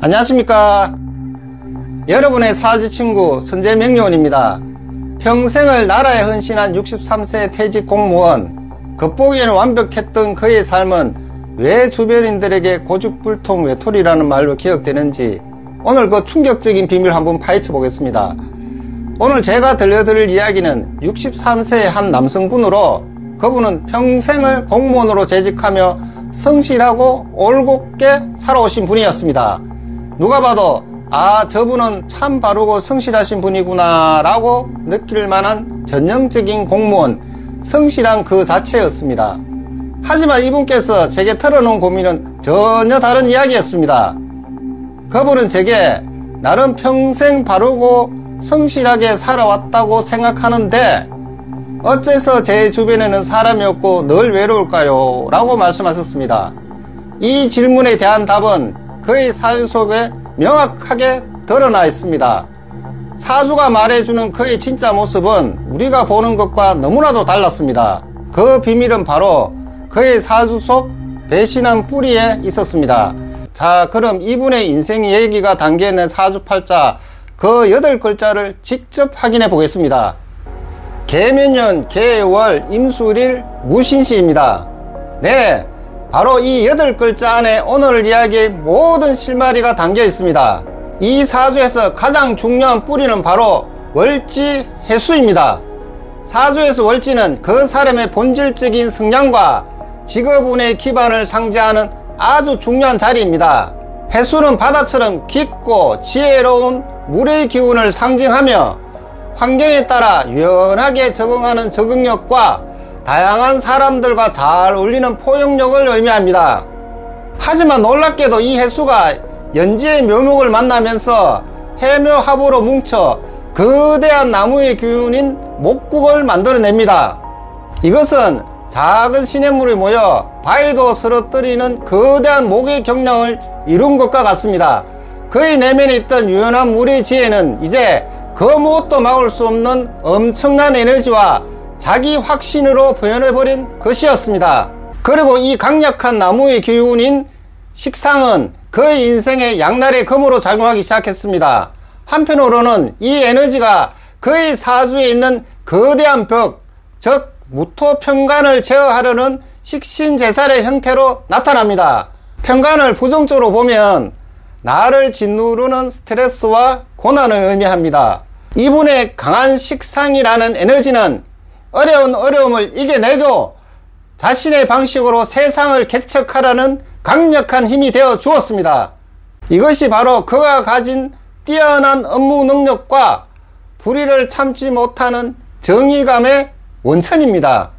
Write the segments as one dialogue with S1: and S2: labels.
S1: 안녕하십니까. 여러분의 사지친구 선재명료원입니다. 평생을 나라에 헌신한 63세 퇴직 공무원, 겉보기에는 완벽했던 그의 삶은 왜 주변인들에게 고집불통 외톨이라는 말로 기억되는지 오늘 그 충격적인 비밀을 한번 파헤쳐 보겠습니다. 오늘 제가 들려드릴 이야기는 63세의 한 남성분으로, 그분은 평생을 공무원으로 재직하며 성실하고 올곧게 살아오신 분이었습니다. 누가 봐도 저분은 참 바르고 성실하신 분이구나 라고 느낄 만한 전형적인 공무원, 성실한 그 자체였습니다. 하지만 이분께서 제게 털어놓은 고민은 전혀 다른 이야기였습니다. 그분은 제게 나름 평생 바르고 성실하게 살아왔다고 생각하는데 어째서 제 주변에는 사람이 없고 늘 외로울까요? 라고 말씀하셨습니다. 이 질문에 대한 답은 그의 사유 속에 명확하게 드러나 있습니다. 사주가 말해주는 그의 진짜 모습은 우리가 보는 것과 너무나도 달랐습니다. 그 비밀은 바로 그의 사주 속 배신한 뿌리에 있었습니다. 자, 그럼 이분의 인생 얘기가 담겨있는 사주팔자 그 8글자를 직접 확인해 보겠습니다. 개면년, 개월, 임술일, 무신시입니다. 네, 바로 이 8글자 안에 오늘 이야기의 모든 실마리가 담겨 있습니다. 이 사주에서 가장 중요한 뿌리는 바로 월지, 해수입니다. 사주에서 월지는 그 사람의 본질적인 성향과 직업운의 기반을 상징하는 아주 중요한 자리입니다. 해수는 바다처럼 깊고 지혜로운 물의 기운을 상징하며 환경에 따라 유연하게 적응하는 적응력과 다양한 사람들과 잘 어울리는 포용력을 의미합니다. 하지만 놀랍게도 이 해수가 연지의 묘목을 만나면서 해묘합으로 뭉쳐 거대한 나무의 기운인 목국을 만들어냅니다. 이것은 작은 시냇물이 모여 바위도 쓰러뜨리는 거대한 목의 경량을 이룬 것과 같습니다. 그의 내면에 있던 유연한 물의 지혜는 이제 그 무엇도 막을 수 없는 엄청난 에너지와 자기 확신으로 표현해버린 것이었습니다. 그리고 이 강력한 나무의 기운인 식상은 그의 인생의 양날의 검으로 작용하기 시작했습니다. 한편으로는 이 에너지가 그의 사주에 있는 거대한 벽, 즉 무토평간을 제어하려는 식신제살의 형태로 나타납니다. 평간을 부정적으로 보면 나를 짓누르는 스트레스와 고난을 의미합니다. 이분의 강한 식상이라는 에너지는 어려운 어려움을 이겨내고 자신의 방식으로 세상을 개척하라는 강력한 힘이 되어 주었습니다. 이것이 바로 그가 가진 뛰어난 업무 능력과 불의를 참지 못하는 정의감의 원천입니다.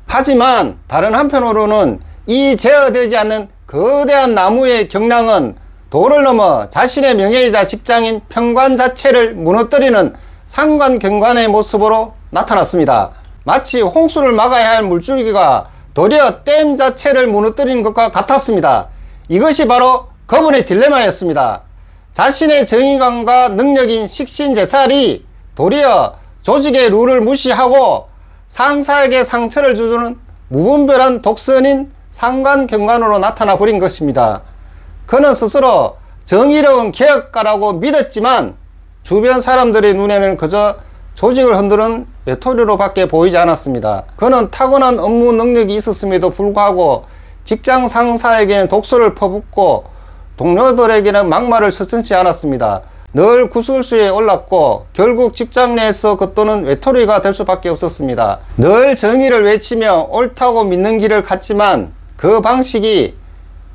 S1: 하지만 다른 한편으로는 이 제어되지 않는 거대한 나무의 경량은 도를 넘어 자신의 명예이자 직장인 평관 자체를 무너뜨리는 상관경관의 모습으로 나타났습니다. 마치 홍수를 막아야 할 물줄기가 도리어 댐 자체를 무너뜨리는 것과 같았습니다. 이것이 바로 그분의 딜레마였습니다. 자신의 정의감과 능력인 식신제살이 도리어 조직의 룰을 무시하고 상사에게 상처를 주는 무분별한 독선인 상관경관으로 나타나 버린 것입니다. 그는 스스로 정의로운 개혁가라고 믿었지만 주변 사람들의 눈에는 그저 조직을 흔드는 외톨이로 밖에 보이지 않았습니다. 그는 타고난 업무 능력이 있었음에도 불구하고 직장 상사에게는 독소를 퍼붓고 동료들에게는 막말을 서슴지 않았습니다. 늘 구설수에 올랐고 결국 직장 내에서 겉도는 외톨이가 될 수밖에 없었습니다. 늘 정의를 외치며 옳다고 믿는 길을 갔지만 그 방식이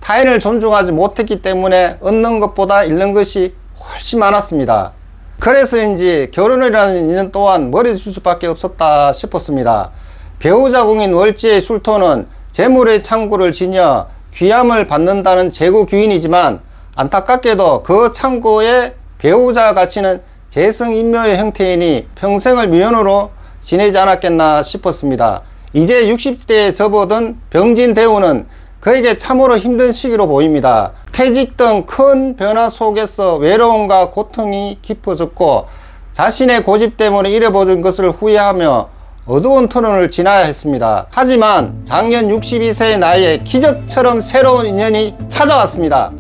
S1: 타인을 존중하지 못했기 때문에 얻는 것보다 잃는 것이 훨씬 많았습니다. 그래서인지 결혼이라는 인연 또한 머리 줄 수밖에 없었다 싶었습니다. 배우자궁인 월지의 술토는 재물의 창구를 지녀 귀함을 받는다는 제국 귀인이지만 안타깝게도 그 창고에 배우자 가치는 재성인묘의 형태이니 평생을 미혼으로 지내지 않았겠나 싶었습니다. 이제 60대에 접어든 병진 대우는 그에게 참으로 힘든 시기로 보입니다. 퇴직 등 큰 변화 속에서 외로움과 고통이 깊어졌고 자신의 고집 때문에 잃어버린 것을 후회하며 어두운 터널을 지나야 했습니다. 하지만 작년 62세의 나이에 기적처럼 새로운 인연이 찾아왔습니다.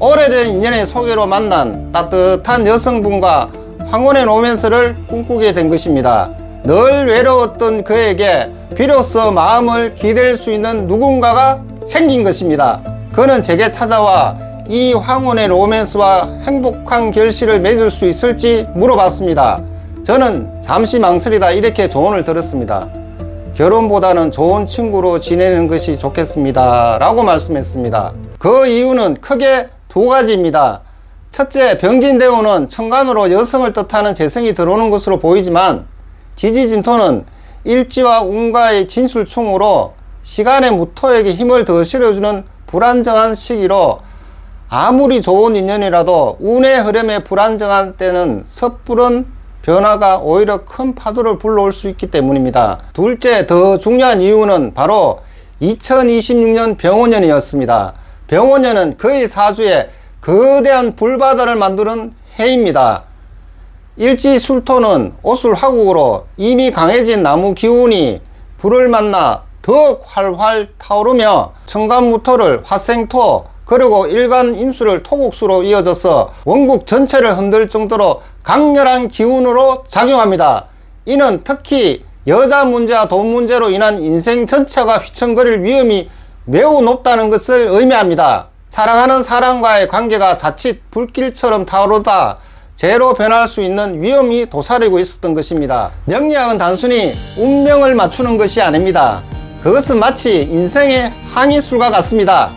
S1: 오래된 인연의 소개로 만난 따뜻한 여성분과 황혼의 로맨스를 꿈꾸게 된 것입니다. 늘 외로웠던 그에게 비로소 마음을 기댈 수 있는 누군가가 생긴 것입니다. 그는 제게 찾아와 이 황혼의 로맨스와 행복한 결실을 맺을 수 있을지 물어봤습니다. 저는 잠시 망설이다 이렇게 조언을 들었습니다. 결혼보다는 좋은 친구로 지내는 것이 좋겠습니다 라고 말씀했습니다. 그 이유는 크게 두 가지입니다. 첫째, 병진대운은 천간으로 여성을 뜻하는 재성이 들어오는 것으로 보이지만 지지진토는 일지와 운과의 진술충으로 시간의 무토에게 힘을 더 실어주는 불안정한 시기로 아무리 좋은 인연이라도 운의 흐름에 불안정한 때는 섣부른 변화가 오히려 큰 파도를 불러올 수 있기 때문입니다. 둘째, 더 중요한 이유는 바로 2026년 병원년이었습니다. 병원년은 그의 사주에 거대한 불바다를 만드는 해입니다. 일지술토는 오술화국으로 이미 강해진 나무 기운이 불을 만나 더욱 활활 타오르며 천간무토를 화생토 그리고 일간임수를 토국수로 이어져서 원국 전체를 흔들 정도로 강렬한 기운으로 작용합니다. 이는 특히 여자 문제와 돈 문제로 인한 인생 전체가 휘청거릴 위험이 매우 높다는 것을 의미합니다. 사랑하는 사람과의 관계가 자칫 불길처럼 타오르다 재로 변할 수 있는 위험이 도사리고 있었던 것입니다. 명리학은 단순히 운명을 맞추는 것이 아닙니다. 그것은 마치 인생의 항해술과 같습니다.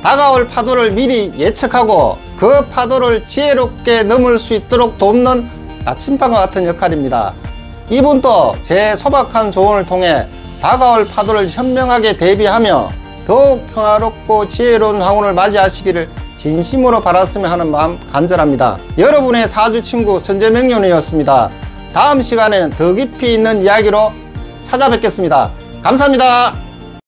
S1: 다가올 파도를 미리 예측하고 그 파도를 지혜롭게 넘을 수 있도록 돕는 나침반과 같은 역할입니다. 이분도 제 소박한 조언을 통해 다가올 파도를 현명하게 대비하며 더욱 평화롭고 지혜로운 황혼을 맞이하시기를 진심으로 바랐으면 하는 마음 간절합니다. 여러분의 사주친구 선재명륜이었습니다. 다음 시간에는 더 깊이 있는 이야기로 찾아뵙겠습니다. 감사합니다.